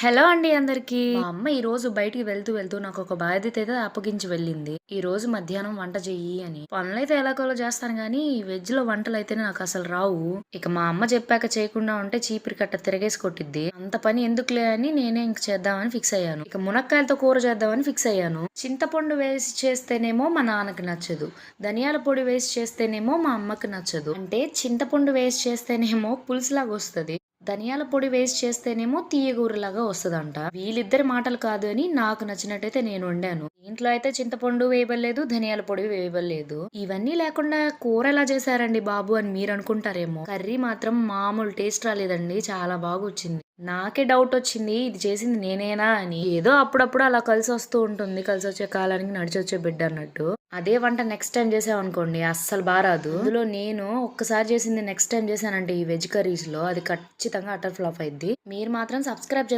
Hello అండి అందరికి. మా అమ్మ ఈ రోజు బయటికి వెళ్తూ నాకు ఒక బాధ్యత అయితే అప్పగించి వెళ్ళింది. ఈ రోజు మధ్యాహ్నం వంట చెయ్యి అని. పనులైతే ఎలాగోలా చేస్తాను గానీ వెజ్ లో వంటలు అయితే నాకు అసలు రావు. ఇక మా అమ్మ చెప్పాక చేయకుండా ఉంటే చీపిరి కట్ట తిరగేసి కొట్టిద్ది. అంత పని ఎందుకులే అని నేనే ఇంక చేద్దామని ఫిక్స్ అయ్యాను. ఇక మునక్కాయలతో కూర చేద్దామని ఫిక్స్ అయ్యాను. చింతపండు వేసి చేస్తేనేమో మా నాన్నకి నచ్చదు. ధనియాల పొడి వేసి చేస్తేనేమో మా అమ్మకి నచ్చదు. అంటే చింతపండు వేసి చేస్తేనేమో పులుసులాగా వస్తది. ధనియాల పొడి వేస్ట్ చేస్తేనేమో తీయగూరలాగా వస్తదంట. వీళ్ళిద్దరి మాటలు కాదు అని నాకు నచ్చినట్టయితే నేను వండాను. ఇంట్లో అయితే చింతపండు వేయబడలేదు, ధనియాల పొడి వేయబడలేదు. ఇవన్నీ లేకుండా కూర ఎలా చేశారండి బాబు అని మీరు అనుకుంటారేమో. కర్రీ మాత్రం మామూలు టేస్ట్ రాలేదండి, చాలా బాగా వచ్చింది. నాకే డౌట్ వచ్చింది ఇది చేసింది నేనేనా అని. ఏదో అప్పుడప్పుడు అలా కలిసి వస్తూ ఉంటుంది, కలిసి వచ్చే కాలానికి నడిచి వచ్చే బిడ్డ అన్నట్టు. అదే వంట నెక్స్ట్ టైం చేసామనుకోండి అస్సలు బారాదు. అందులో నేను ఒక్కసారి చేసింది నెక్స్ట్ టైం చేశానంటే ఈ వెజ్ కర్రీస్ లో అది ఖచ్చితంగా అటర్ ఫ్లాప్ అయింది. మీరు మాత్రం సబ్స్క్రైబ్